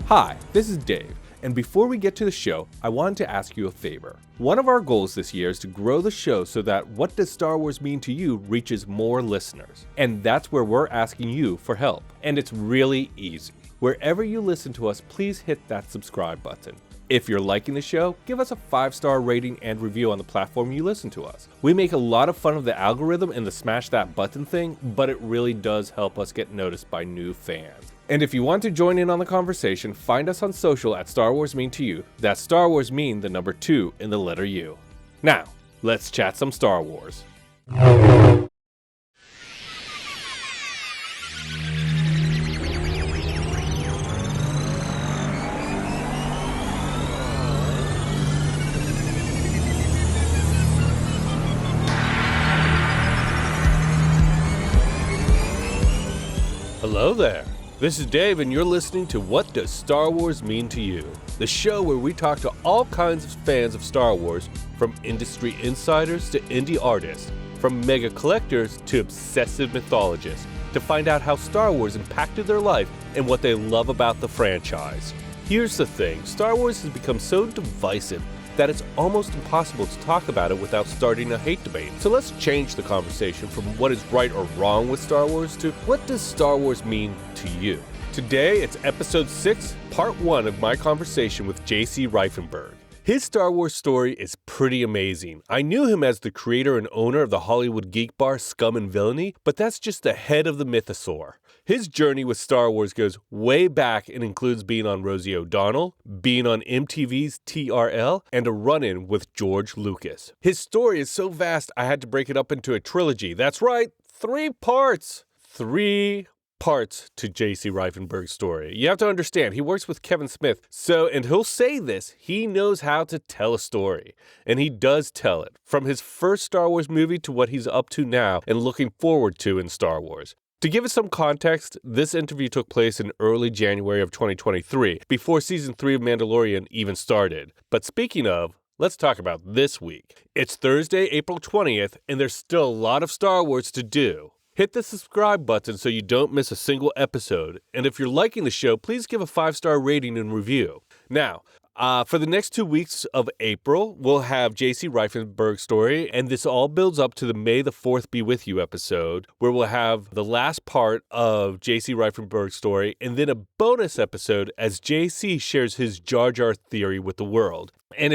Hi, this is Dave, and before we get to the show, I wanted to ask you a favor. One of our goals this year is to grow the show so that What Does Star Wars Mean to You reaches more listeners. And that's where we're asking you for help. And it's really easy. Wherever you listen to us, please hit that subscribe button. If you're liking the show, give us a 5-star rating and review on the platform you listen to us. We make a lot of fun of the algorithm and the smash that button thing, but it really does help us get noticed by new fans. And if you want to join in on the conversation, find us on social at Star Wars Mean to You. That's Star Wars Mean, the number 2 in the letter U. Now, let's chat some Star Wars. Hello there. This is Dave, and you're listening to What Does Star Wars Mean to You? The show where we talk to all kinds of fans of Star Wars, from industry insiders to indie artists, from mega collectors to obsessive mythologists, to find out how Star Wars impacted their life and what they love about the franchise. Here's the thing, Star Wars has become so divisive that it's almost impossible to talk about it without starting a hate debate. So let's change the conversation from what is right or wrong with Star Wars to what does Star Wars mean to you? Today, it's episode 6, part 1 of my conversation with J.C. Reifenberg. His Star Wars story is pretty amazing. I knew him as the creator and owner of the Hollywood geek bar SCUM and VILLAINY, but that's just the head of the mythosaur. His journey with Star Wars goes way back and includes being on Rosie O'Donnell, being on MTV's TRL, and a run-in with George Lucas. His story is so vast I had to break it up into a trilogy. That's right, 3 parts. 3 parts to J.C. Reifenberg's story. You have to understand, he works with Kevin Smith, and he'll say this, he knows how to tell a story. And he does tell it, from his first Star Wars movie to what he's up to now and looking forward to in Star Wars. To give it some context, this interview took place in early January of 2023, before Season 3 of Mandalorian even started. But speaking of, let's talk about this week. It's Thursday, April 20th, and there's still a lot of Star Wars to do. Hit the subscribe button so you don't miss a single episode, and if you're liking the show, please give a 5-star rating and review. Now, for the next 2 weeks of April, we'll have J.C. Reifenberg's story, and this all builds up to the May the 4th Be With You episode, where we'll have the last part of J.C. Reifenberg's story, and then a bonus episode as J.C. shares his Jar Jar theory with the world. And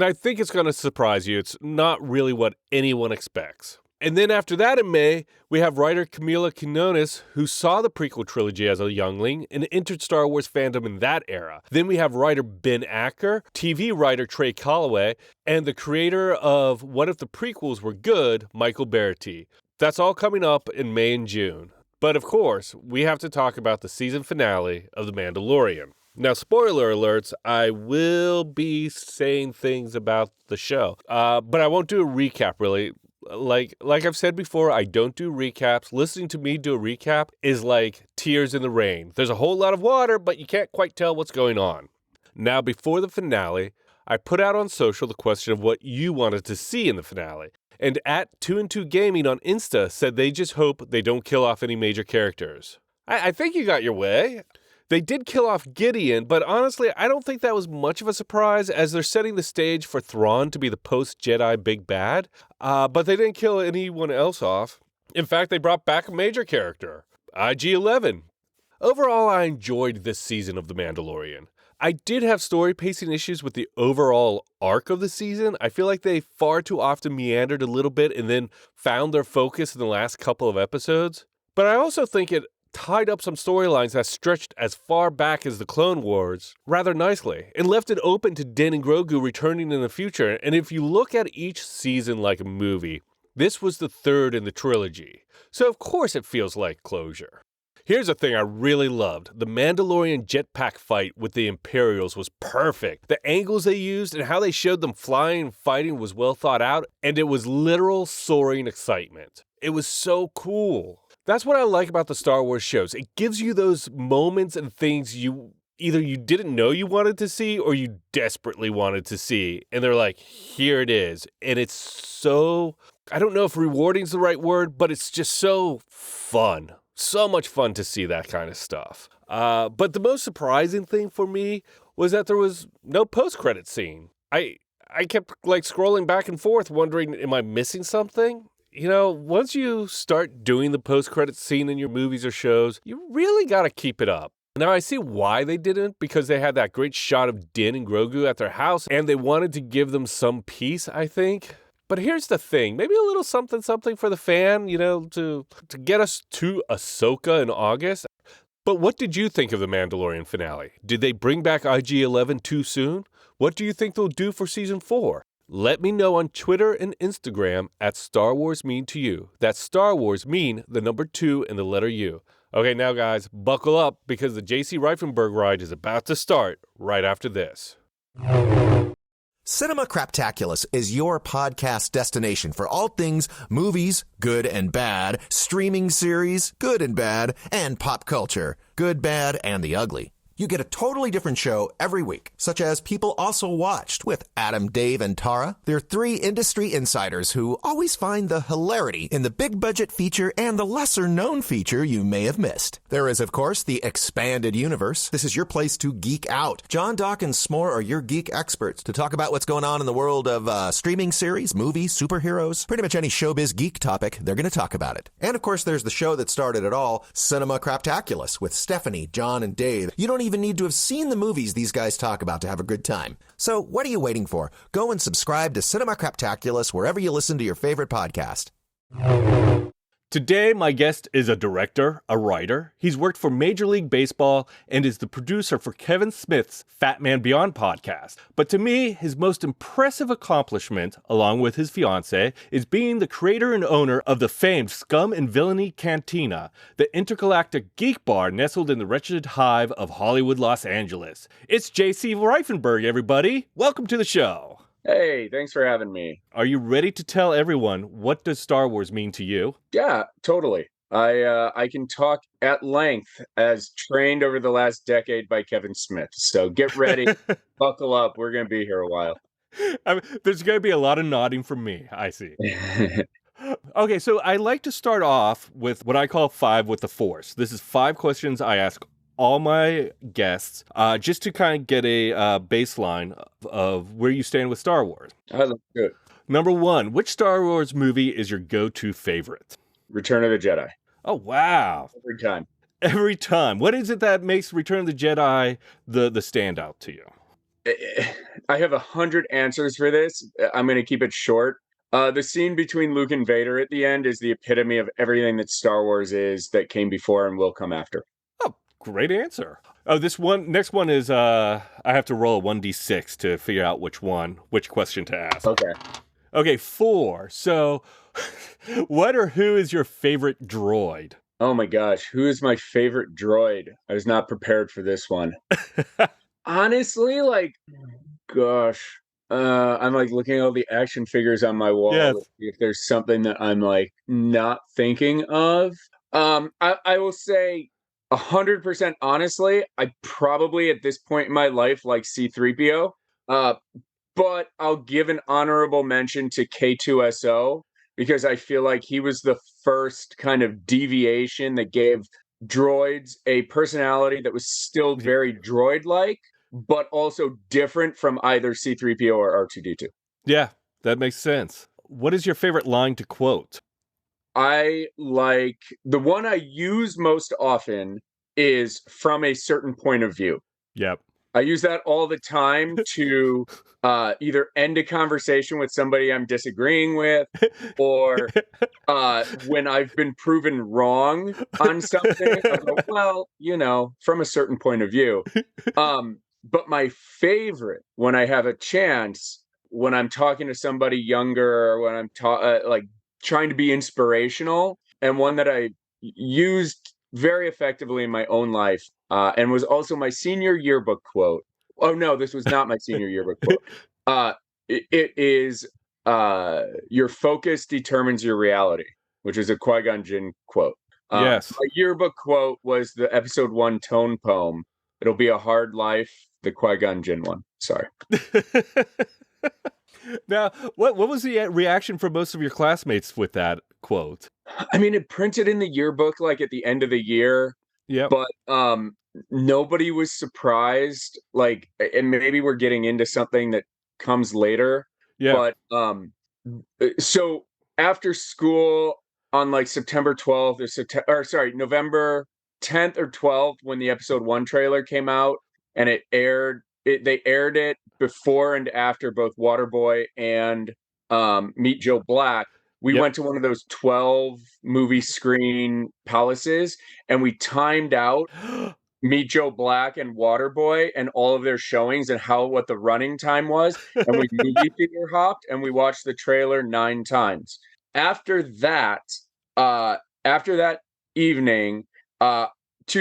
I think it's going to surprise you. It's not really what anyone expects. And then after that in May, we have writer Camila Quinones, who saw the prequel trilogy as a youngling and entered Star Wars fandom in that era. Then we have writer Ben Acker, TV writer Trey Calloway, and the creator of What If the Prequels Were Good, Michael Berretti. That's all coming up in May and June. But of course, we have to talk about the season finale of The Mandalorian. Now, spoiler alerts, I will be saying things about the show, but I won't do a recap, really. Like I've said before, I don't do recaps. Listening to me do a recap is like tears in the rain. There's a whole lot of water, but you can't quite tell what's going on. Now, before the finale, I put out on social the question of what you wanted to see in the finale. And at 2&2 Gaming on Insta said they just hope they don't kill off any major characters. I think you got your way. They did kill off Gideon, but honestly, I don't think that was much of a surprise as they're setting the stage for Thrawn to be the post-Jedi big bad. But they didn't kill anyone else off. In fact, they brought back a major character, IG-11. Overall, I enjoyed this season of The Mandalorian. I did have story pacing issues with the overall arc of the season. I feel like they far too often meandered a little bit and then found their focus in the last couple of episodes. But I also think it tied up some storylines that stretched as far back as the Clone Wars rather nicely and left it open to Din and Grogu returning in the future. And if you look at each season like a movie, this was the 3rd in the trilogy. So of course it feels like closure. Here's a thing I really loved. The Mandalorian jetpack fight with the Imperials was perfect. The angles they used and how they showed them flying and fighting was well thought out, and it was literal soaring excitement. It was so cool. That's what I like about the Star Wars shows. It gives you those moments and things you didn't know you wanted to see or you desperately wanted to see. And they're like, here it is. And it's so, I don't know if rewarding is the right word, but it's just so fun. So much fun to see that kind of stuff. But the most surprising thing for me was that there was no post-credit scene. I kept like scrolling back and forth wondering, am I missing something? Once you start doing the post-credit scene in your movies or shows, you really got to keep it up. Now, I see why they didn't, because they had that great shot of Din and Grogu at their house, and they wanted to give them some peace, I think. But here's the thing, maybe a little something for the fan, to get us to Ahsoka in August. But what did you think of the Mandalorian finale? Did they bring back IG-11 too soon? What do you think they'll do for Season 4? Let me know on Twitter and Instagram at Star Wars Mean to You. That's Star Wars Mean, the number 2 and the letter U. Okay, now guys, buckle up because the JC Reifenberg ride is about to start right after this. Cinema Craptaculous is your podcast destination for all things movies, good and bad, streaming series, good and bad, and pop culture, good, bad, and the ugly. You get a totally different show every week, such as People Also Watched with Adam, Dave, and Tara. They're 3 industry insiders who always find the hilarity in the big-budget feature and the lesser-known feature you may have missed. There is, of course, the Expanded Universe. This is your place to geek out. John, Doc, and S'more are your geek experts to talk about what's going on in the world of streaming series, movies, superheroes, pretty much any showbiz geek topic, they're going to talk about it. And, of course, there's the show that started it all, Cinema Craptaculous, with Stephanie, John, and Dave. You don't even need to have seen the movies these guys talk about to have a good time. So what are you waiting for? Go and subscribe to Cinema Craptaculous wherever you listen to your favorite podcast. Today, my guest is a director, a writer. He's worked for Major League Baseball and is the producer for Kevin Smith's Fatman Beyond podcast. But to me, his most impressive accomplishment, along with his fiancée, is being the creator and owner of the famed SCUM and Villainy Cantina, the intergalactic geek bar nestled in the wretched hive of Hollywood, Los Angeles. It's JC Reifenberg, everybody. Welcome to the show. Hey, thanks for having me. Are you ready to tell everyone what does Star Wars mean to you? Yeah, totally. I can talk at length as trained over the last decade by Kevin Smith. So get ready, buckle up. We're going to be here a while. There's going to be a lot of nodding from me, I see. Okay, so I like to start off with what I call 5 with the Force. This is 5 questions I ask all my guests, just to kind of get a baseline of where you stand with Star Wars. I look good. Number 1, which Star Wars movie is your go-to favorite? Return of the Jedi. Oh, wow. Every time. Every time. What is it that makes Return of the Jedi the standout to you? I have 100 answers for this. I'm going to keep it short. The scene between Luke and Vader at the end is the epitome of everything that Star Wars is that came before and will come after. Great answer. Oh, next one is, I have to roll a 1d6 to figure out which question to ask. Okay, 4. So, what or who is your favorite droid? Oh my gosh, who is my favorite droid? I was not prepared for this one. Honestly, I'm like looking at all the action figures on my wall. Yes. To see if there's something that I'm like not thinking of. I will say 100% honestly, I probably at this point in my life like C-3PO. But I'll give an honorable mention to K2SO because I feel like he was the first kind of deviation that gave droids a personality that was still very droid-like, but also different from either C-3PO or R2-D2. Yeah, that makes sense. What is your favorite line to quote? I like the one I use most often is from a certain point of view. Yep. I use that all the time to either end a conversation with somebody I'm disagreeing with or when I've been proven wrong on something. I go, well, from a certain point of view. But my favorite when I have a chance, when I'm talking to somebody younger or when I'm trying to be inspirational, and one that I used very effectively in my own life, and was also my senior yearbook quote. Oh no, this was not my senior yearbook quote. It is, your focus determines your reality, which is a Qui-Gon Jinn quote. Yes. My yearbook quote was the episode 1 tone poem. It'll be a hard life, the Qui-Gon Jinn one. Sorry. Now, what was the reaction from most of your classmates with that quote? I mean, it printed in the yearbook like at the end of the year. Yeah. But nobody was surprised. Like, and maybe we're getting into something that comes later, Yeah. but so after school on like September 12th or November 10th or 12th, when the episode 1 trailer came out and they aired it before and after both Waterboy and Meet Joe Black. We Yep. went to one of those 12 movie screen palaces, and we timed out Meet Joe Black and Waterboy and all of their showings and what the running time was, and we movie theater hopped and we watched the trailer 9 times. After that, after that evening, 2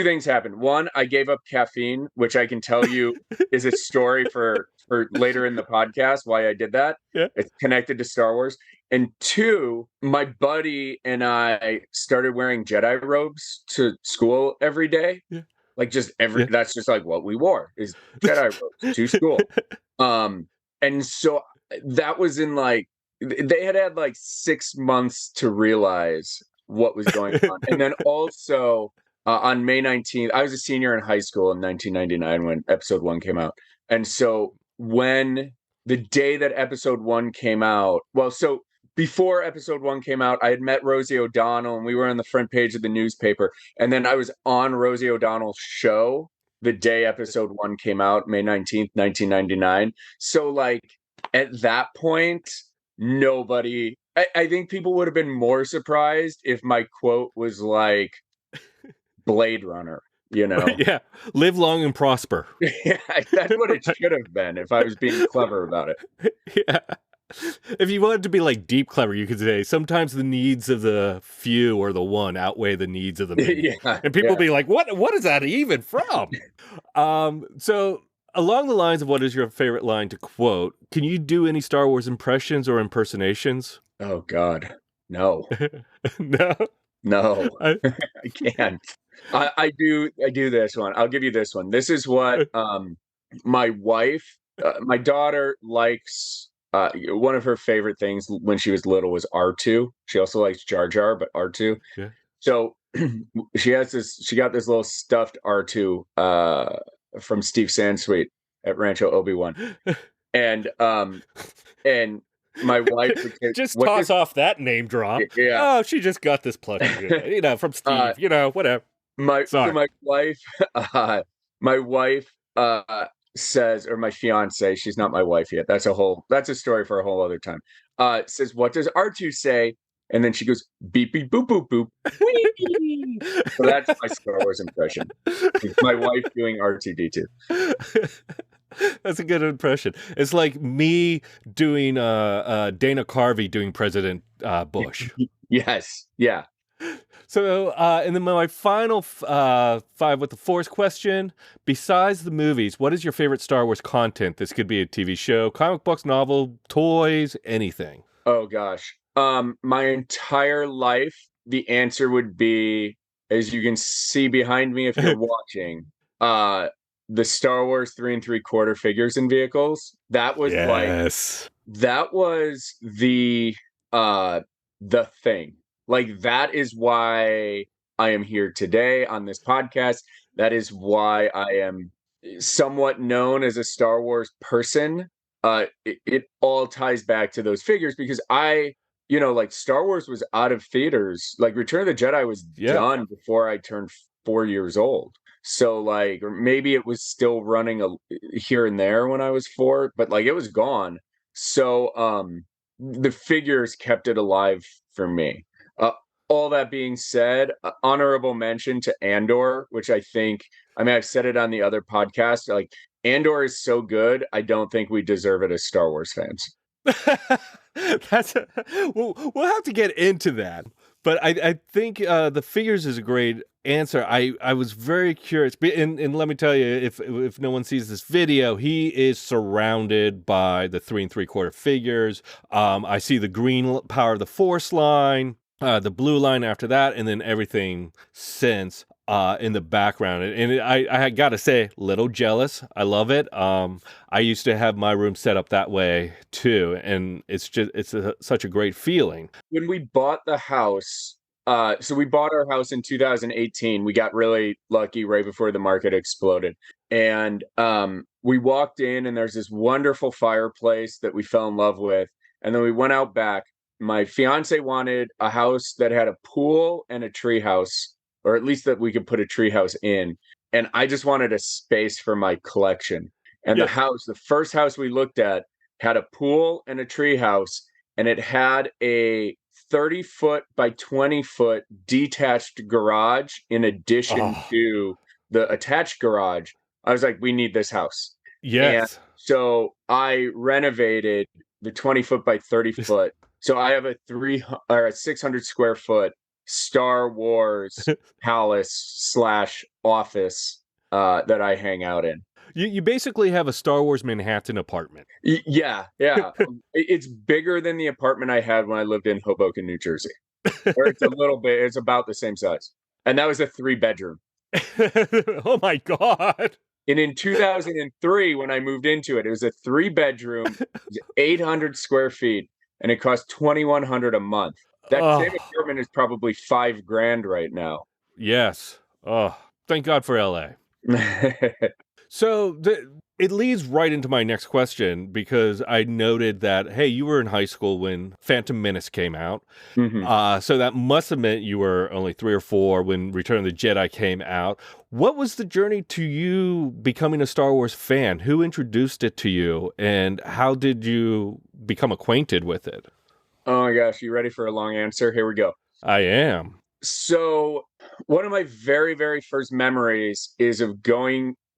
things happened. One, I gave up caffeine, which I can tell you is a story for later in the podcast why I did that. Yeah. It's connected to Star Wars. And 2, my buddy and I started wearing Jedi robes to school every day. Yeah. Like that's just like what we wore is Jedi robes to school. And so that was in like, they had like 6 months to realize what was going on. And then also on May 19th, I was a senior in high school in 1999 when episode 1 came out. And so when the day that episode 1 came out, so before episode 1 came out, I had met Rosie O'Donnell and we were on the front page of the newspaper. And then I was on Rosie O'Donnell's show the day episode 1 came out, May 19th, 1999. So like at that point, I think people would have been more surprised if my quote was like Blade Runner, you know? Yeah. Live long and prosper. Yeah, that's what it should have been if I was being clever about it. Yeah. If you wanted to be like deep clever, you could say sometimes the needs of the few or the one outweigh the needs of the many. Yeah, and people be like, what is that even from? So along the lines of what is your favorite line to quote, can you do any Star Wars impressions or impersonations? Oh God, no. No. I can't. I do this one. I'll give you this one. This is what my wife, my daughter likes. One of her favorite things when she was little was R2. She also likes Jar Jar, but R2. Yeah. So she got this little stuffed R2 from Steve Sansweet at Rancho Obi-Wan. And my wife would just toss off that name drop. Yeah. Oh, she just got this plushie, from Steve, whatever. My wife says, or my fiance, she's not my wife yet. That's a story for a whole other time. Says, what does R2 say? And then she goes, beep, beep, boop, boop, boop. Whee! So that's my Star Wars impression. It's my wife doing R2-D2. That's a good impression. It's like me doing Dana Carvey doing President Bush. Yes. Yeah. So, and then my final 5 with the Force question. Besides the movies, what is your favorite Star Wars content? This could be a TV show, comic books, novel, toys, anything. Oh, gosh. My entire life, the answer would be, as you can see behind me if you're watching, the Star Wars 3 3/4 figures and vehicles. That was that was the thing. Like, that is why I am here today on this podcast. That is why I am somewhat known as a Star Wars person. It all ties back to those figures because like Star Wars was out of theaters. Like Return of the Jedi was done before I turned 4 years old. So like, or maybe it was still running here and there when I was 4, but like it was gone. So the figures kept it alive for me. All that being said, honorable mention to Andor, which I've said it on the other podcast. Like, Andor is so good, I don't think we deserve it as Star Wars fans. We'll have to get into that. But I think the figures is a great answer. I was very curious. And let me tell you, if no one sees this video, he is surrounded by the 3 3/4 figures. I see the green Power of the Force line. The blue line after that, and then everything since in the background. And I got to say, little jealous. I love it. I used to have my room set up that way too, and it's such a great feeling. When we bought the house, So we bought our house in 2018. We got really lucky right before the market exploded. And we walked in, and there's this wonderful fireplace that we fell in love with. And then we went out back. My fiance wanted a house that had a pool and a tree house, or at least that we could put a tree house in. And I just wanted a space for my collection. And the first house we looked at, had a pool and a tree house, and it had a 30-foot by 20-foot detached garage in addition to the attached garage. I was like, we need this house. Yes. And so I renovated the 20-foot by 30-foot. So I have a 600 square foot Star Wars palace / office that I hang out in. You basically have a Star Wars Manhattan apartment. Yeah. It's bigger than the apartment I had when I lived in Hoboken, New Jersey. Or it's about the same size. And that was a 3-bedroom. Oh my God. And in 2003, when I moved into it, it was a 3-bedroom, it was 800 square feet, and it cost $2,100 a month. That same apartment is probably $5,000 right now. Yes. Oh, thank God for LA. So it leads right into my next question, because I noted that, hey, you were in high school when Phantom Menace came out. Mm-hmm. So that must have meant you were only 3 or 4 when Return of the Jedi came out. What was the journey to you becoming a Star Wars fan? Who introduced it to you, and how did you become acquainted with it? Oh my gosh, you ready for a long answer? Here we go. I am. So one of my very, very first memories is of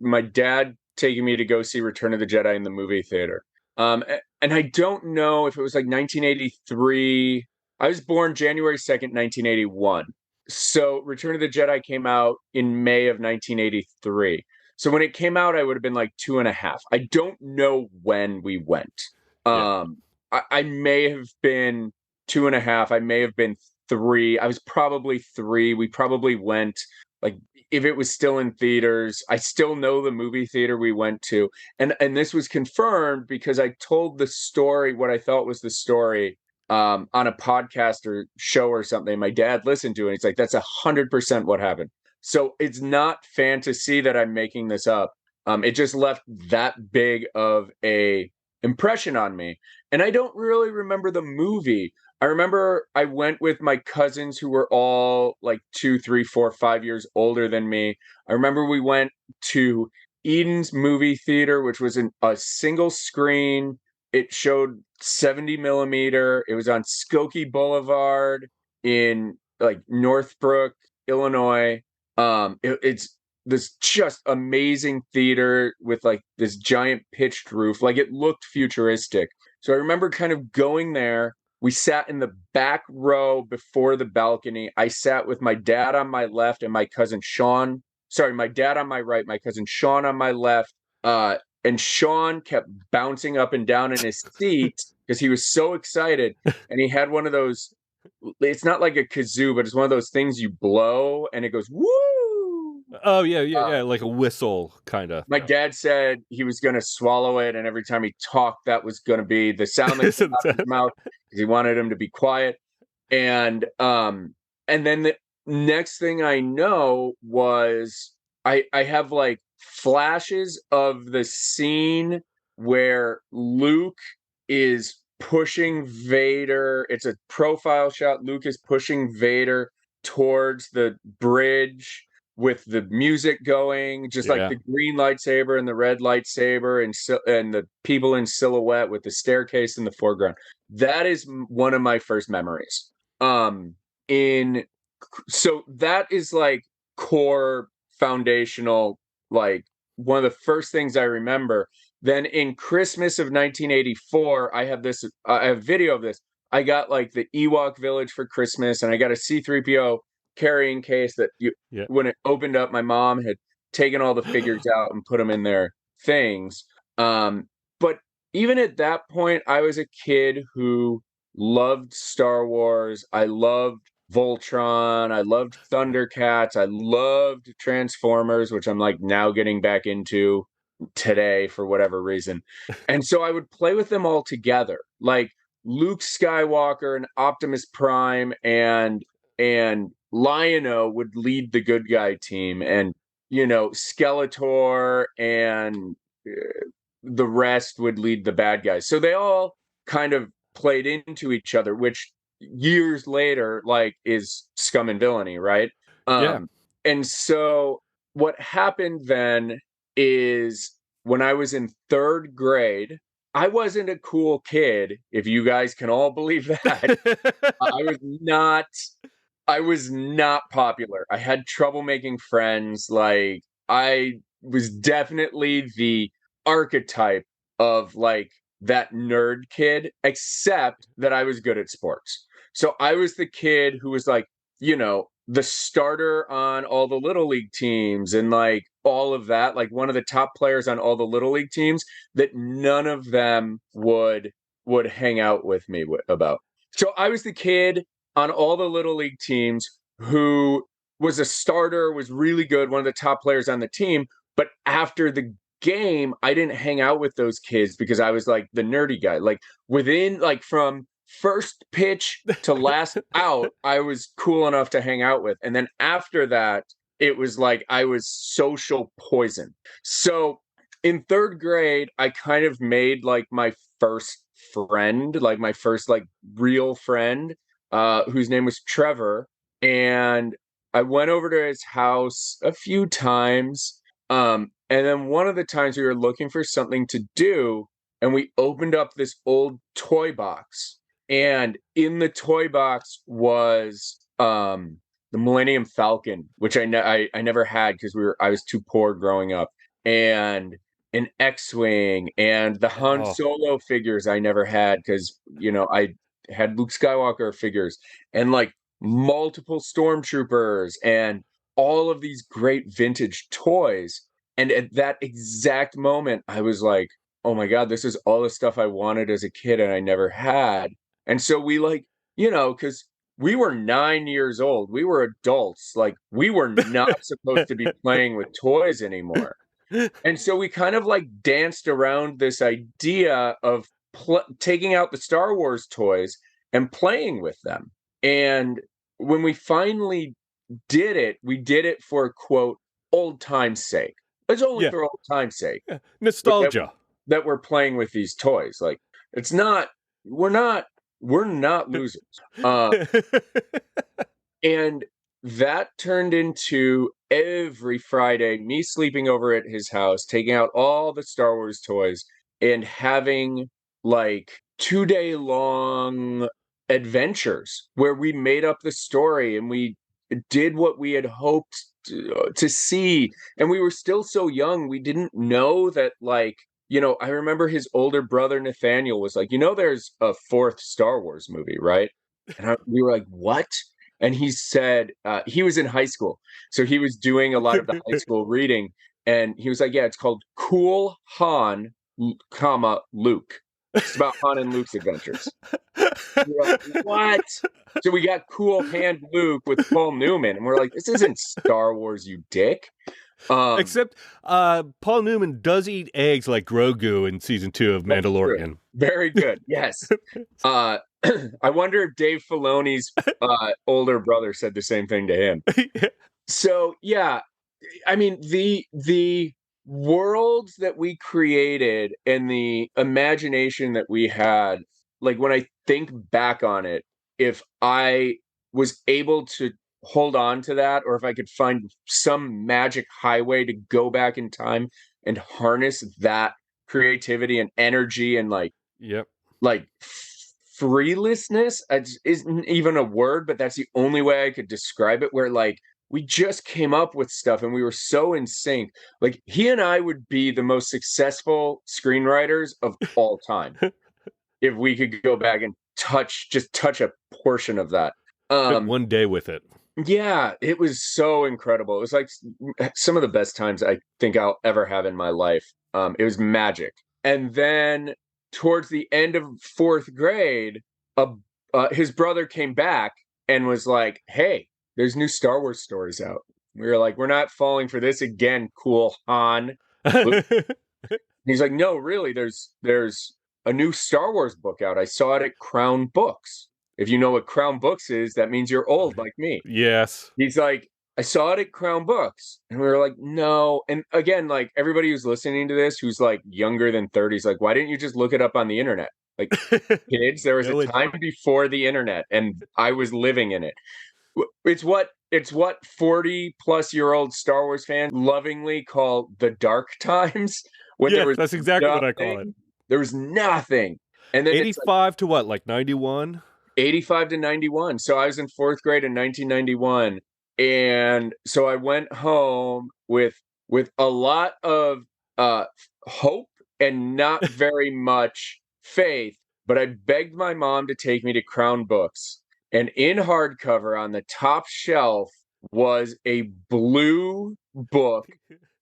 my dad taking me to go see Return of the Jedi in the movie theater. And I don't know if it was like 1983. I was born January 2nd, 1981. So Return of the Jedi came out in May of 1983. So when it came out, I would have been like 2.5. I don't know when we went. I may have been 2.5. I may have been 3. I was probably 3. We probably went, like, if it was still in theaters. I still know the movie theater we went to. And this was confirmed because I told the story, what I thought was the story, on a podcast or show or something. My dad listened to it. He's like, that's 100% what happened. So it's not fantasy that I'm making this up. It just left that big of a impression on me. And I don't really remember the movie. I remember I went with my cousins who were all like 2, 3, 4, 5 years older than me. I remember we went to Eden's movie theater, which was a single screen. It showed 70 millimeter. It was on Skokie Boulevard in like Northbrook, Illinois. It's this just amazing theater with like this giant pitched roof. Like, it looked futuristic. So I remember kind of going there. We sat in the back row before the balcony. I sat with my dad on my left and my cousin Sean. Sorry, my dad on my right, my cousin Sean on my left. And Sean kept bouncing up and down in his seat because he was so excited. And he had one of those, it's not like a kazoo, but it's one of those things you blow and it goes, woo! Oh, yeah, like a whistle, kind of. My dad said he was going to swallow it, and every time he talked, that was going to be the sound that came out of his mouth, because he wanted him to be quiet. And then the next thing I know was I have like flashes of the scene where Luke is pushing Vader. It's a profile shot. Luke is pushing Vader towards the bridge with the music going, just like the green lightsaber and the red lightsaber, and the people in silhouette with the staircase in the foreground. That is one of my first memories. So that is like core foundational, like one of the first things I remember. Then in Christmas of 1984, I have video of this. I got like the Ewok village for Christmas, and I got a C-3PO carrying case that when it opened up, my mom had taken all the figures out and put them in their things. But even at that point, I was a kid who loved Star Wars. I loved Voltron. I loved Thundercats. I loved Transformers, which I'm like now getting back into today for whatever reason. And so I would play with them all together, like Luke Skywalker and Optimus Prime and and Lion-O would lead the good guy team, and Skeletor and the rest would lead the bad guys. So they all kind of played into each other, which years later, like, is Scum and Villainy, right? Yeah. And so what happened then is when I was in third grade, I wasn't a cool kid, if you guys can all believe that. I was not I was not popular. I had trouble making friends. Like, I was definitely the archetype of, like, that nerd kid, except that I was good at sports. So I was the kid who was like, the starter on all the little league teams and like all of that, like one of the top players on all the little league teams that none of them would hang out with me about. So I was the kid on all the little league teams who was a starter, was really good, one of the top players on the team. But after the game, I didn't hang out with those kids because I was like the nerdy guy. Like from first pitch to last out, I was cool enough to hang out with. And then after that, it was like I was social poison. So in third grade, I kind of made like my first friend, like my first like real friend, whose name was Trevor. And I went over to his house a few times. And then one of the times we were looking for something to do, and we opened up this old toy box. And in the toy box was the Millennium Falcon, which I never had because I was too poor growing up, and an X-wing, and the Han Solo figures I never had because I had Luke Skywalker figures, and like multiple stormtroopers, and all of these great vintage toys. And at that exact moment, I was like, oh my God, this is all the stuff I wanted as a kid and I never had. And so we like, because we were 9 years old, we were adults, like we were not supposed to be playing with toys anymore. And so we kind of like danced around this idea of taking out the Star Wars toys and playing with them. And when we finally did it, we did it for, quote, old time's sake. It's only for old time's sake. Yeah. Nostalgia. That we're playing with these toys. Like, it's not, we're not losers. And that turned into every Friday me sleeping over at his house, taking out all the Star Wars toys and having like 2-day long adventures where we made up the story and we did what we had hoped to see. And we were still so young, we didn't know that, like, I remember his older brother Nathaniel was like, there's a fourth Star Wars movie, right? And we were like, what? And he said, he was in high school, so he was doing a lot of the high school reading, and he was like, yeah, it's called Cool Han, comma, Luke. It's about Han and Luke's adventures. We're like, what? So we got Cool Hand Luke with Paul Newman, and we're like, this isn't Star Wars, you dick. Except Paul Newman does eat eggs like Grogu in season 2 of Mandalorian. Very good. Yes. I wonder if Dave Filoni's older brother said the same thing to him. So yeah, I mean the worlds that we created and the imagination that we had, like when I think back on it, if I was able to hold on to that, or if I could find some magic highway to go back in time and harness that creativity and energy and like freelessness isn't even a word, but that's the only way I could describe it, where like we just came up with stuff and we were so in sync. Like he and I would be the most successful screenwriters of all time if we could go back and touch a portion of that. One day with it. Yeah, it was so incredible. It was like some of the best times I think I'll ever have in my life. It was magic. And then towards the end of fourth grade, his brother came back and was like, hey, there's new Star Wars stories out. We were like, we're not falling for this again, Cool Han. He's like, no, really, there's a new Star Wars book out. I saw it at Crown Books. if you know what Crown Books is, that means you're old like me. Yes. He's like, I saw it at Crown Books. And we were like, no. And again, like everybody who's listening to this, who's like younger than 30, is like, why didn't you just look it up on the internet? Like, kids, there was a time before the internet and I was living in it. It's what 40-plus-year-old Star Wars fans lovingly call the dark times. When there was that's exactly what I call it. There was nothing. And then 85 to what, like 91? 85 to 91. So I was in 4th grade in 1991. And so I went home with a lot of hope and not very much faith, but I begged my mom to take me to Crown Books. And in hardcover on the top shelf was a blue book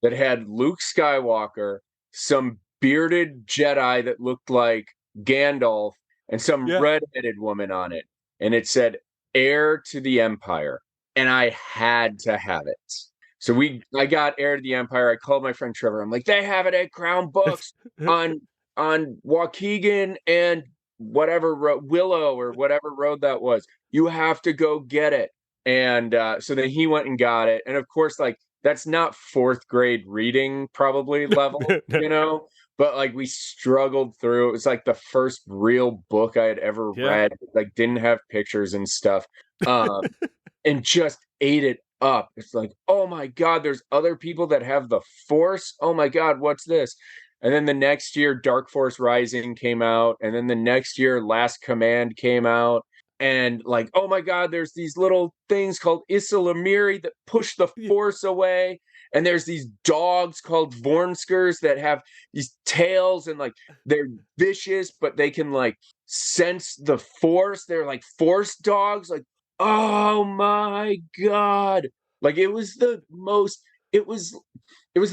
that had Luke Skywalker, some bearded Jedi that looked like Gandalf, and some red-headed woman on it. And it said, Heir to the Empire. And I had to have it. So I got Heir to the Empire. I called my friend Trevor. I'm like, they have it at Crown Books on Waukegan and whatever Willow or whatever road that was. You have to go get it. And so then he went and got it. And of course, like, that's not 4th grade reading probably level, you know? But like we struggled through. It was like the first real book I had ever read. Like didn't have pictures and stuff. And just ate it up. It's like, oh my God, there's other people that have the Force. Oh my God, what's this? And then the next year, Dark Force Rising came out. And then the next year, Last Command came out. And like, oh my God, there's these little things called Isilamiri that push the Force away. And there's these dogs called Vornskers that have these tails and like they're vicious, but they can like sense the Force. They're like Force dogs. Like, oh my God. Like it was the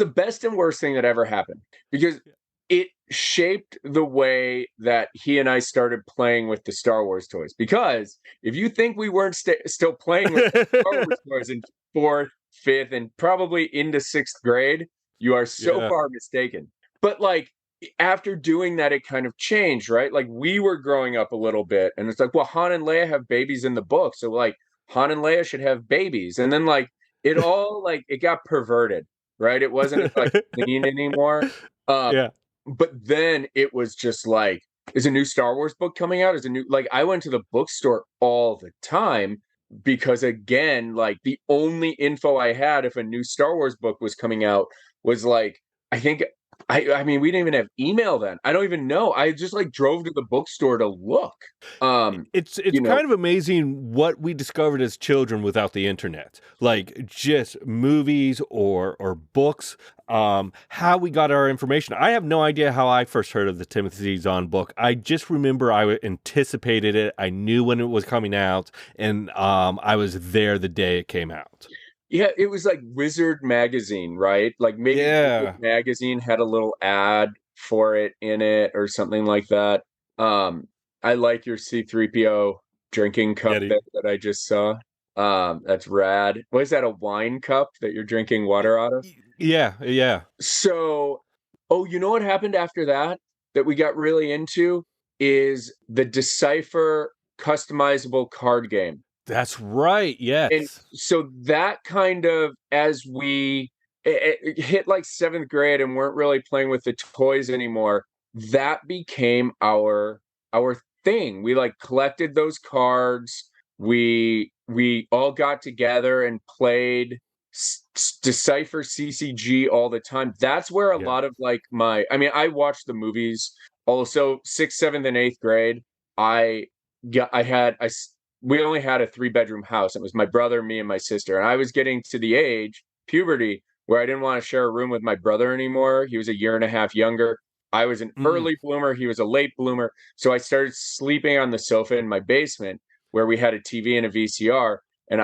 best and worst thing that ever happened because it shaped the way that he and I started playing with the Star Wars toys. Because if you think we weren't still playing with the Star Wars toys in 4th, 5th, and probably into 6th grade, you are so far mistaken. But like after doing that, it kind of changed, right? Like we were growing up a little bit, and it's like, well, Han and Leia have babies in the book, so like Han and Leia should have babies, and then like it all like it got perverted, right? It wasn't like clean anymore. But then it was just like, is a new Star Wars book coming out? Is a new, like, I went to the bookstore all the time because, again, like, the only info I had if a new Star Wars book was coming out was like, I mean, we didn't even have email then. I don't even know. I just like drove to the bookstore to look. It's kind of amazing what we discovered as children without the internet, like just movies or books. How we got our information. I have no idea how I first heard of the Timothy Zahn book. I just remember I anticipated it. I knew when it was coming out, and I was there the day it came out. Yeah, it was like Wizard Magazine, right? Like maybe Wizard Magazine had a little ad for it in it or something like that. I like your C-3PO drinking cup that I just saw. That's rad. What is that, a wine cup that you're drinking water out of? Yeah. So, you know what happened after that we got really into is the Decipher customizable card game. That's right, yes. And so that kind of, as we hit like 7th grade and weren't really playing with the toys anymore, that became our thing. We like collected those cards. We all got together and played Decipher CCG all the time. That's where a lot of like I watched the movies also. 6th, 7th, and 8th grade. We only had a 3-bedroom house. It was my brother, me, and my sister. And I was getting to the age, puberty, where I didn't want to share a room with my brother anymore. He was 1.5 years younger. I was an early bloomer. He was a late bloomer. So I started sleeping on the sofa in my basement where we had a TV and a VCR. And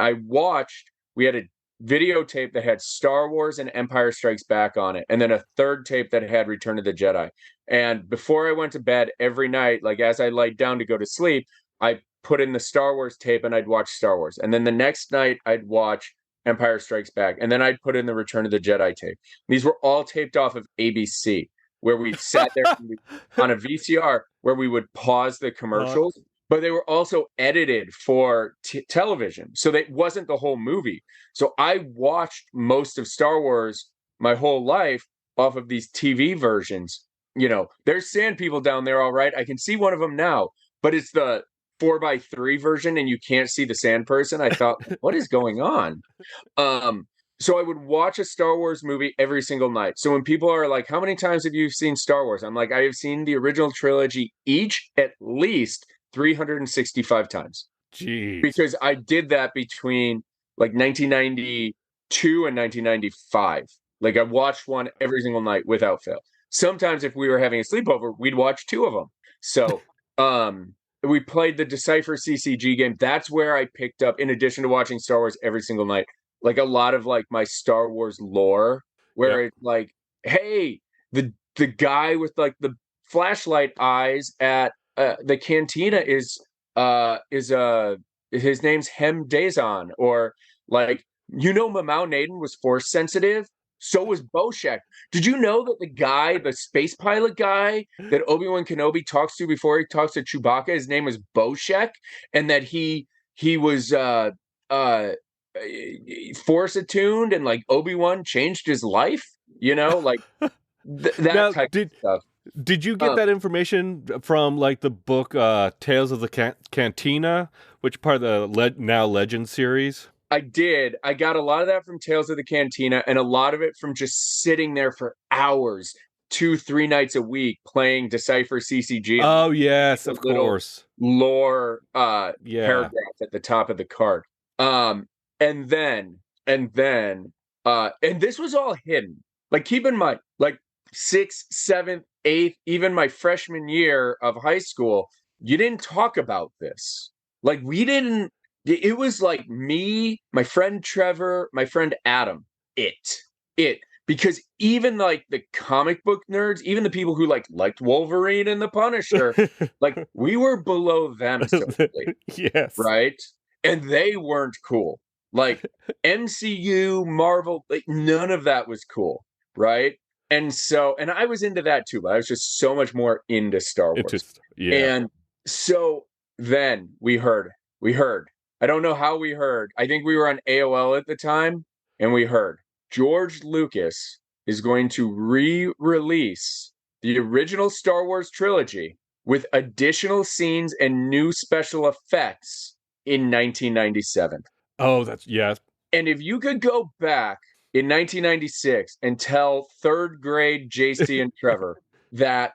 we had a videotape that had Star Wars and Empire Strikes Back on it. And then a third tape that had Return of the Jedi. And before I went to bed every night, like as I laid down to go to sleep, I put in the Star Wars tape and I'd watch Star Wars. And then the next night I'd watch Empire Strikes Back. And then I'd put in the Return of the Jedi tape. These were all taped off of ABC, where we sat there on a VCR where we would pause the commercials. but they were also edited for television. So that wasn't the whole movie. So I watched most of Star Wars my whole life off of these TV versions. There's sand people down there, all right. I can see one of them now, but it's the 4:3 version and you can't see the sand person. I thought, what is going on? So I would watch a Star Wars movie every single night. So when people are like, how many times have you seen Star Wars? I'm like, I have seen the original trilogy each at least 365 times. Jeez. Because I did that between like 1992 and 1995. Like I watched one every single night without fail. Sometimes if we were having a sleepover, we'd watch two of them. So we played the Decipher CCG game. That's where I picked up, in addition to watching Star Wars every single night, like a lot of like my Star Wars lore, where it's like, hey, the guy with like the flashlight eyes at the cantina is his name's Hem Dazon, or like, Mamau Naden was force sensitive. So was Boshek. Did you know that the space pilot guy that Obi-Wan Kenobi talks to before he talks to Chewbacca, his name was Boshek, and that he was force attuned, and like Obi-Wan changed his life? Like that now, type of stuff. Did you get that information from like the book Tales of the Cantina, which part of the now Legend series? I did. I got a lot of that from Tales of the Cantina, and a lot of it from just sitting there for hours, 2-3 nights a week, playing Decipher CCG. Oh yes, of course. Lore paragraph at the top of the card. And then this was all hidden. Like, keep in mind, like 6th, 7th, 8th, even my freshman year of high school, you didn't talk about this. Like, we didn't. It was like me, my friend Trevor, my friend Adam. Because even like the comic book nerds, even the people who liked Wolverine and the Punisher, like we were below them socially. Yes. Right? And they weren't cool. Like MCU, Marvel, like none of that was cool. Right? And I was into that too, but I was just so much more into Star Wars. And so then we heard. I don't know how we heard. I think we were on AOL at the time, and we heard George Lucas is going to re-release the original Star Wars trilogy with additional scenes and new special effects in 1997. Oh, yes. And if you could go back in 1996 and tell third grade JC and Trevor that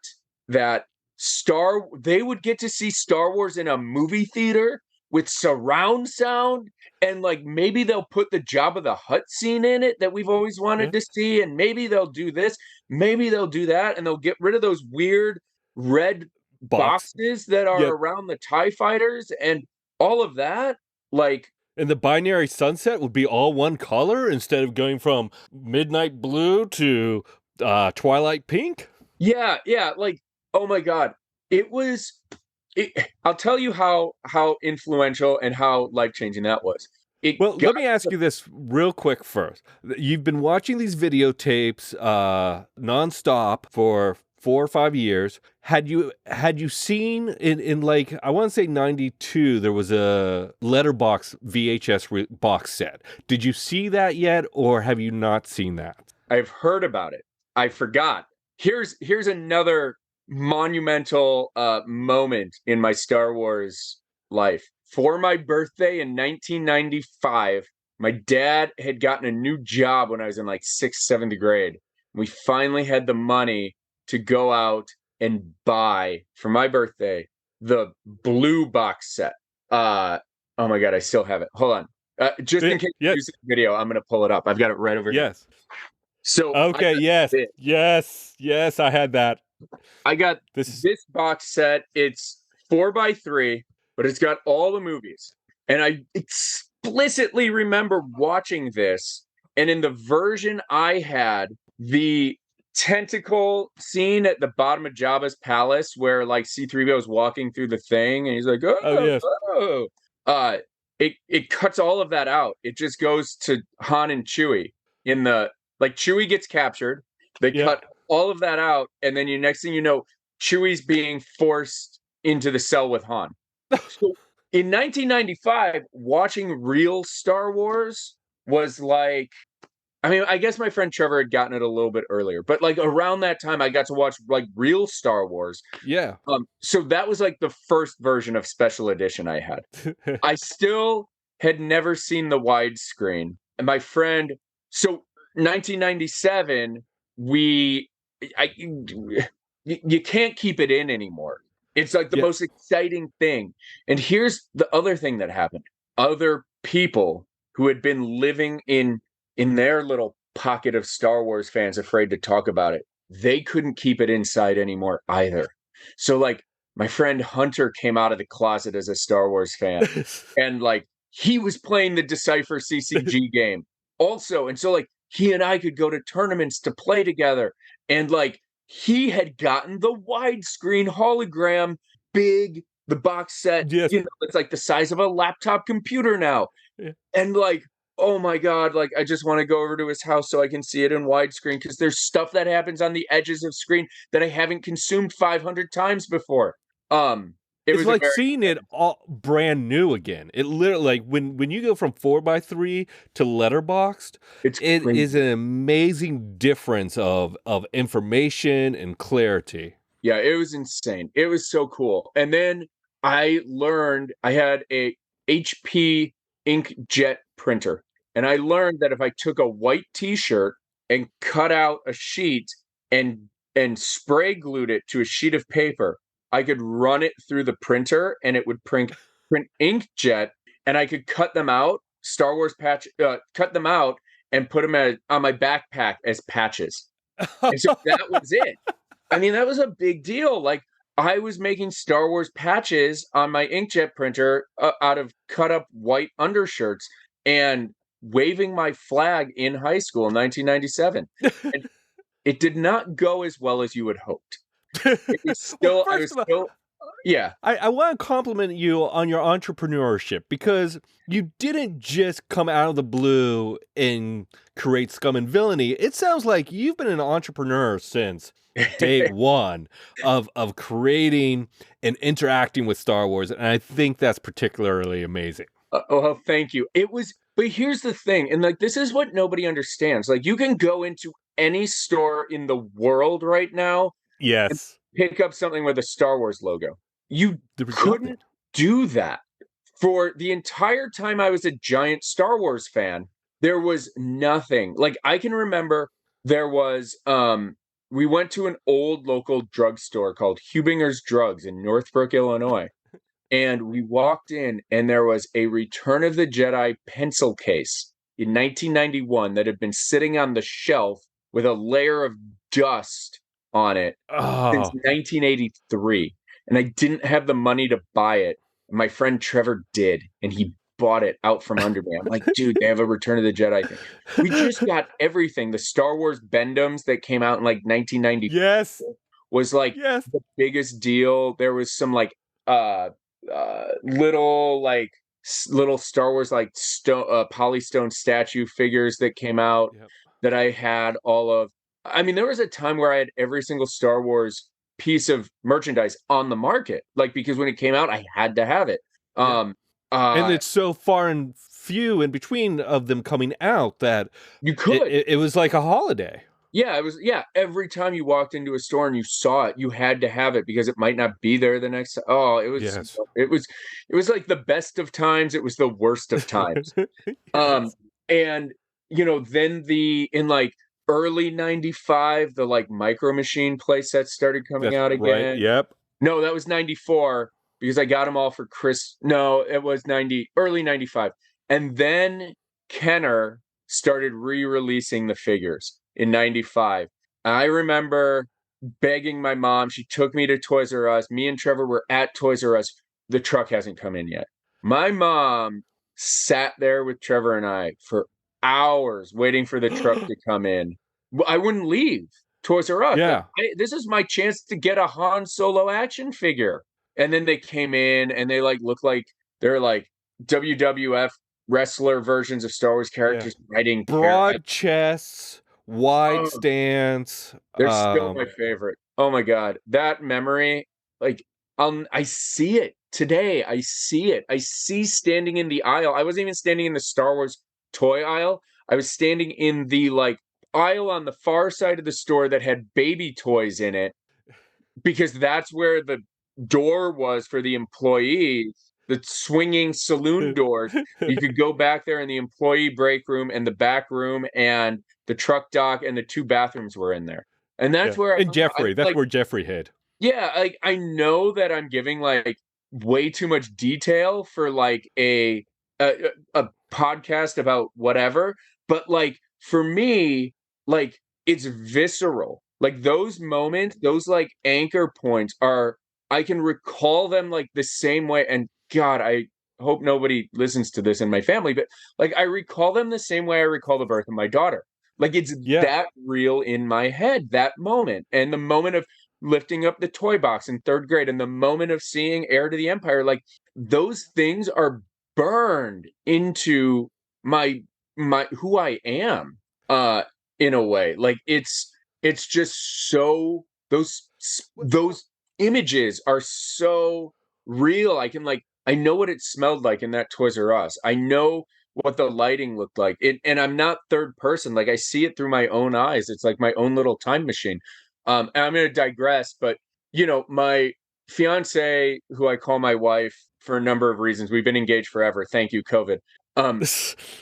they would get to see Star Wars in a movie theater with surround sound, and like maybe they'll put the Jabba the Hutt scene in it that we've always wanted to see, and maybe they'll do this, maybe they'll do that, and they'll get rid of those weird red boxes that are around the TIE fighters and all of that. Like, and the binary sunset would be all one color instead of going from midnight blue to twilight pink. Yeah. Like, oh my God, I'll tell you how influential and how life-changing that was. Let me ask you this real quick first. You've been watching these videotapes nonstop for 4 or 5 years. Had you seen in like, I want to say 92, there was a Letterbox VHS box set. Did you see that yet, or have you not seen that? I've heard about it. I forgot. Here's another monumental moment in my Star Wars life. For my birthday in 1995, my dad had gotten a new job when I was in like 6th, 7th grade. We finally had the money to go out and buy, for my birthday, the blue box set. Oh my God, I still have it. Hold on. Just in case you see the video, I'm going to pull it up. I've got it right over here. Yes. So okay, yes, I had that. I got this box set. It's 4:3, but it's got all the movies. And I explicitly remember watching this. And in the version I had, the tentacle scene at the bottom of Jabba's palace, where like C-3PO is walking through the thing, and he's like, it cuts all of that out. It just goes to Han and Chewie in the, like, Chewie gets captured. They cut all of that out, and then next thing you know, Chewie's being forced into the cell with Han. So in 1995, watching real Star Wars was like, I mean, I guess my friend Trevor had gotten it a little bit earlier, but like around that time, I got to watch like real Star Wars. Yeah. So that was like the first version of special edition I had. I still had never seen the widescreen. And my friend, so 1997, you can't keep it in anymore. It's like the Yeah. most exciting thing. And here's the other thing that happened. Other people who had been living in their little pocket of Star Wars fans afraid to talk about it, they couldn't keep it inside anymore either. So like my friend Hunter came out of the closet as a Star Wars fan, and like he was playing the Decipher CCG game also. And so like he and I could go to tournaments to play together. And like he had gotten the widescreen hologram, big, the box set, Yes. it's like the size of a laptop computer now. Yeah. And like, oh my God, like I just want to go over to his house so I can see it in widescreen, because there's stuff that happens on the edges of screen that I haven't consumed 500 times before. It It's was like seeing it all brand new again. It literally, like when you go from 4x3 to letterboxed, it's it crazy. is an amazing difference of information and clarity. Yeah, it was insane. It was so cool. And then I learned I had a HP inkjet printer. And I learned that if I took a white t-shirt and cut out a sheet and spray glued it to a sheet of paper, I could run it through the printer and it would print inkjet, and I could cut them out, Star Wars cut them out and put them on my backpack as patches. And so that was it. I mean, that was a big deal. Like, I was making Star Wars patches on my inkjet printer out of cut up white undershirts and waving my flag in high school in 1997. And it did not go as well as you had hoped. It was still, Well, first of all, yeah. I want to compliment you on your entrepreneurship, because you didn't just come out of the blue and create Scum and Villainy. It sounds like you've been an entrepreneur since day one of creating and interacting with Star Wars, and I think that's particularly amazing. Well, thank you. But here's the thing, and like this is what nobody understands. Like, you can go into any store in the world right now and Yes. pick up something with a Star Wars logo. You There was couldn't nothing. do that. For the entire time I was a giant Star Wars fan, there was nothing. Like, I can remember there was we went to an old local drugstore called Hubinger's Drugs in Northbrook, Illinois. And we walked in, and there was a Return of the Jedi pencil case in 1991 that had been sitting on the shelf with a layer of dust on it since Oh, 1983. And I didn't have the money to buy it. My friend Trevor did, and he bought it out from under me. I'm like, dude, they have a Return of the Jedi thing. We just got everything. The Star Wars Bendoms that came out in like 1990 yes. was like Yes. the biggest deal. There was some like little Star Wars like polystone statue figures that came out Yep. that I had all of. I mean, there was a time where I had every single Star Wars piece of merchandise on the market, like, because when it came out, I had to have it. And it's so far and few in between of them coming out that You could. it was like a holiday. Yeah, it was. Yeah, every time you walked into a store and you saw it, you had to have it because it might not be there the next. Oh, it was. Yes. It was like the best of times. It was the worst of times. Yes. And then in like early '95, the like Micro Machine playsets started coming That's out again. right. Yep. No, that was '94 because I got them all for No, it was early '95, and then Kenner started re-releasing the figures in '95. I remember begging my mom. She took me to Toys R Us. Me and Trevor were at Toys R Us. The truck hasn't come in yet. My mom sat there with Trevor and I for hours waiting for the truck to come in. I wouldn't leave Toys R Us. Yeah. This is my chance to get a Han Solo action figure. And then they came in and they like look like they're like WWF wrestler versions of Star Wars characters riding Broad chests, wide Oh. stance. They're still my favorite. Oh my God. That memory, like I see it today I see it. I see standing in the aisle. I wasn't even standing in the Star Wars toy aisle. I was standing in the like aisle on the far side of the store that had baby toys in it, because that's where the door was for the employees, the swinging saloon doors. You could go back there in the employee break room and the back room, and the truck dock, and the 2 bathrooms were in there. And that's Yeah. where And I'm Jeffrey, that's like, where Jeffrey hid. yeah, like I know that I'm giving like way too much detail for like a podcast about whatever, but like for me, like it's visceral. Like those moments, those like anchor points are, I can recall them like the same way. And God, I hope nobody listens to this in my family, but like I recall them the same way I recall the birth of my daughter. Like it's Yeah. that real in my head, that moment. And the moment of lifting up the toy box in 3rd grade, and the moment of seeing Heir to the Empire, like those things are burned into my who I am, in a way. Like it's just so, those images are so real. I can like, I know what it smelled like in that Toys R Us. I know what the lighting looked like. And I'm not third person. Like I see it through my own eyes. It's like my own little time machine. And I'm going to digress, but my fiance, who I call my wife for a number of reasons, we've been engaged forever. Thank you, COVID.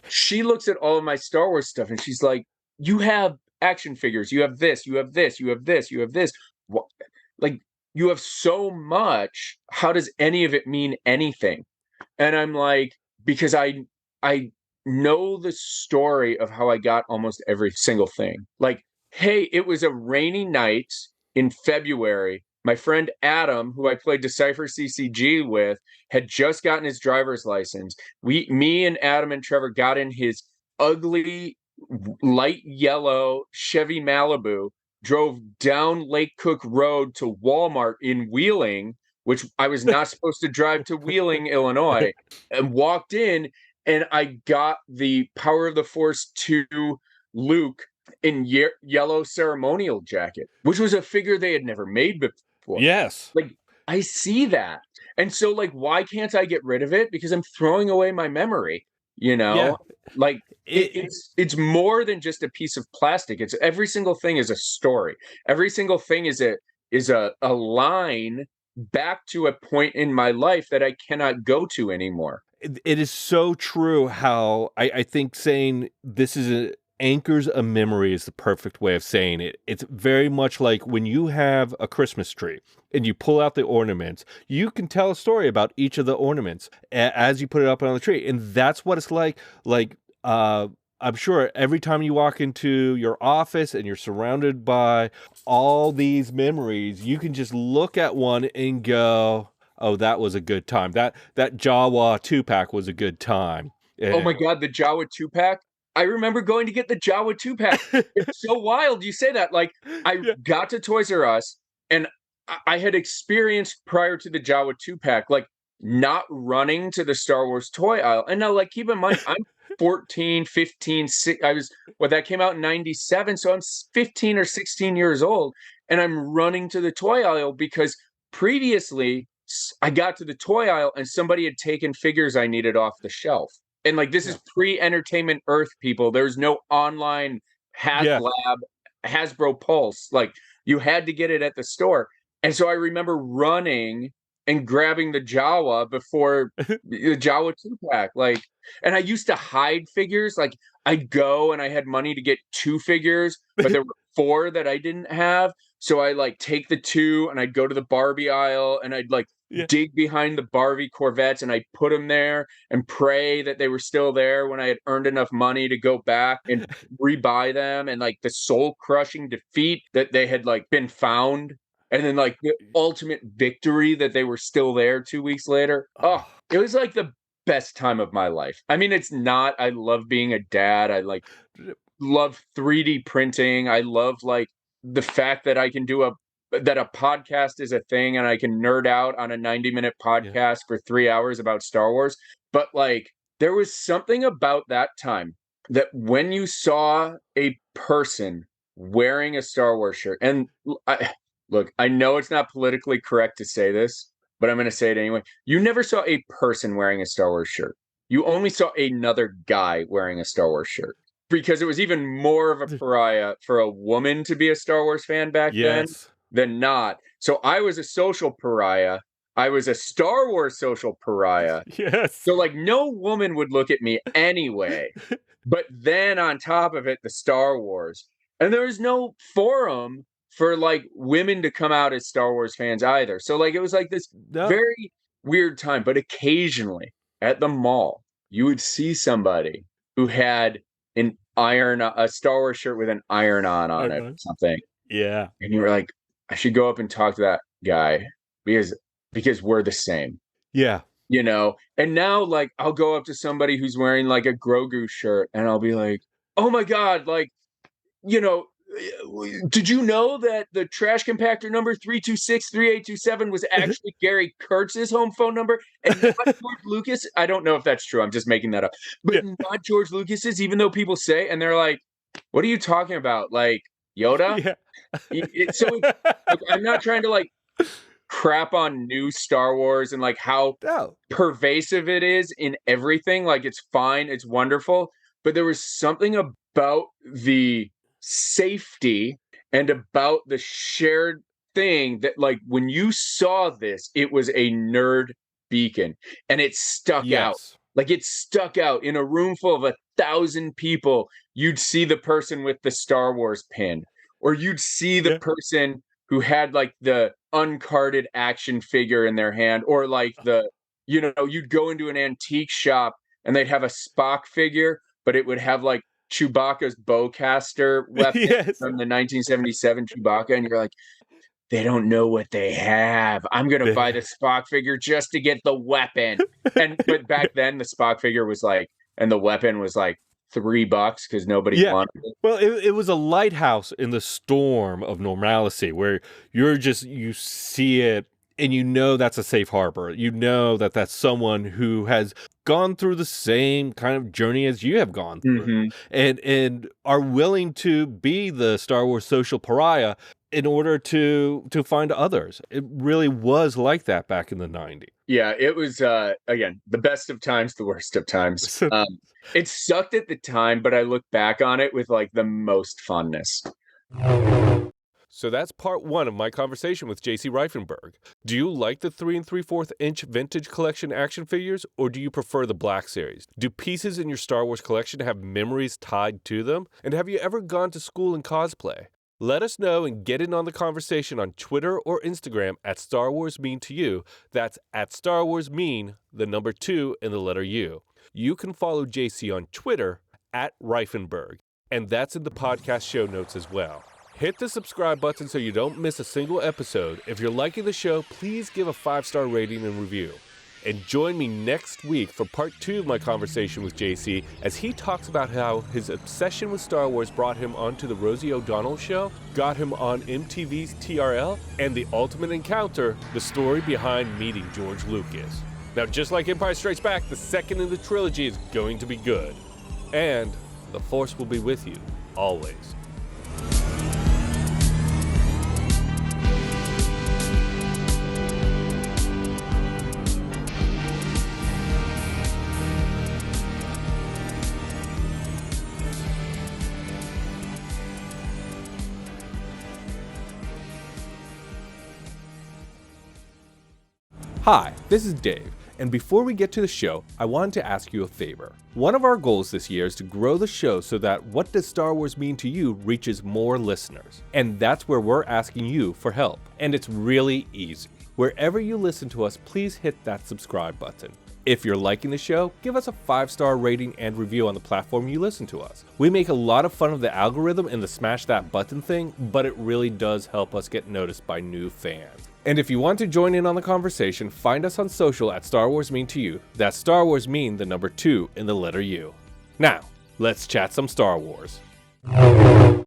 She looks at all of my Star Wars stuff and she's like, "You have action figures. You have this. You have this. You have this. You have this. What? Like you have so much. How does any of it mean anything?" And I'm like, because I know the story of how I got almost every single thing. Like, hey, it was a rainy night in February. My friend Adam, who I played Decipher CCG with, had just gotten his driver's license. Me and Adam and Trevor got in his ugly light yellow Chevy Malibu, drove down Lake Cook Road to Walmart in Wheeling, which I was not supposed to drive to Wheeling, Illinois, and walked in, and I got the Power of the Force 2 Luke in yellow ceremonial jacket, which was a figure they had never made before. Yes. Like I see that. And so like why can't I get rid of it? Because I'm throwing away my memory, Yeah. Like it's more than just a piece of plastic. It's every single thing is a story. Every single thing is a line back to a point in my life that I cannot go to anymore. It is so true how I think saying this is anchors a memory is the perfect way of saying it. It's very much like when you have a Christmas tree and you pull out the ornaments, you can tell a story about each of the ornaments as you put it up on the tree. And that's what it's like. Like, I'm sure every time you walk into your office and you're surrounded by all these memories, you can just look at one and go, "Oh, that was a good time. That Jawa 2-pack was a good time." Oh my God, the Jawa 2-pack. I remember going to get the Jawa 2-pack. It's so wild you say that. Like, I Yeah. got to Toys R Us, and I had experienced prior to the Jawa 2-pack, like, not running to the Star Wars toy aisle. And now, like, keep in mind, I'm 14, 15, that came out in 97, so I'm 15 or 16 years old, and I'm running to the toy aisle because previously I got to the toy aisle and somebody had taken figures I needed off the shelf. And like this is pre-Entertainment Earth, people. There's no online Yeah. HasLab, Hasbro Pulse. Like you had to get it at the store. And so I remember running and grabbing the Jawa before the Jawa 2-pack. Like, and I used to hide figures. Like I'd go and I had money to get 2 figures, but there were 4 that I didn't have. So I like take the 2 and I'd go to the Barbie aisle and I'd like Yeah. dig behind the Barbie Corvettes and I'd put them there and pray that they were still there when I had earned enough money to go back and rebuy them, and like the soul crushing defeat that they had like been found, and then like the ultimate victory that they were still there 2 weeks later. Oh, it was like the best time of my life. I mean, it's not, I love being a dad. I like love 3D printing. I love like the fact that I can do that a podcast is a thing and I can nerd out on a 90-minute podcast for 3 hours about Star Wars. But like there was something about that time that when you saw a person wearing a Star Wars shirt, and look, I know it's not politically correct to say this, but I'm going to say it anyway. You never saw a person wearing a Star Wars shirt. You only saw another guy wearing a Star Wars shirt, because it was even more of a pariah for a woman to be a Star Wars fan back then than not. So I was a social pariah. I was a Star Wars social pariah. Yes. So like no woman would look at me anyway. But then on top of it, the Star Wars. And there was no forum for like women to come out as Star Wars fans either. So like it was like this very weird time. But occasionally at the mall, you would see somebody who had a Star Wars shirt with an iron-on it or something. Yeah. And you were like, I should go up and talk to that guy because we're the same. Yeah. You know, and now like I'll go up to somebody who's wearing like a Grogu shirt and I'll be like, oh my God, like, you know, did you know that the trash compactor number 326-3827 was actually Gary Kurtz's home phone number and not George Lucas? I don't know if that's true. I'm just making that up. But not George Lucas's, even though people say, and they're like, what are you talking about? Like Yoda? Yeah. So I'm not trying to like crap on new Star Wars and like how pervasive it is in everything. Like it's fine, it's wonderful, but there was something about the safety and about the shared thing that like when you saw this, it was a nerd beacon and it stuck out. Like it stuck out in a room full of 1,000 people. You'd see the person with the Star Wars pin, or you'd see the person who had like the uncarded action figure in their hand, or like you'd go into an antique shop and they'd have a Spock figure, but it would have like Chewbacca's bowcaster weapon from the 1977 Chewbacca, and you're like, they don't know what they have. I'm gonna buy the Spock figure just to get the weapon. But back then the Spock figure was like, and the weapon was like $3 because nobody wanted it. Well, it was a lighthouse in the storm of normalcy where you see it and you know that's a safe harbor. You know that that's someone who has gone through the same kind of journey as you have gone through, and are willing to be the Star Wars social pariah in order to find others. It really was like that back in the 90s. Yeah, it was, again, the best of times, the worst of times. It sucked at the time, but I look back on it with like the most fondness. So that's part 1 of my conversation with JC Reifenberg. Do you like the 3 3/4 inch vintage collection action figures, or do you prefer the Black Series? Do pieces in your Star Wars collection have memories tied to them? And have you ever gone to school in cosplay? Let us know and get in on the conversation on Twitter or Instagram at Star Wars Mean to You. That's at Star Wars Mean, the number 2 and the letter U. You can follow JC on Twitter at Reifenberg, and that's in the podcast show notes as well. Hit the subscribe button so you don't miss a single episode. If you're liking the show, please give a 5-star rating and review. And join me next week for part 2 of my conversation with JC as he talks about how his obsession with Star Wars brought him onto the Rosie O'Donnell Show, got him on MTV's TRL, and The Ultimate Encounter, the story behind meeting George Lucas. Now, just like Empire Strikes Back, the second in the trilogy is going to be good. And the Force will be with you, always. Hi, this is Dave, and before we get to the show, I wanted to ask you a favor. One of our goals this year is to grow the show so that What Does Star Wars Mean to You reaches more listeners, and that's where we're asking you for help. And it's really easy. Wherever you listen to us, please hit that subscribe button. If you're liking the show, give us a 5-star rating and review on the platform you listen to us. We make a lot of fun of the algorithm and the smash that button thing, but it really does help us get noticed by new fans. And if you want to join in on the conversation, find us on social at Star Wars Mean to You. That's Star Wars Mean, the number 2 and the letter U. Now, let's chat some Star Wars.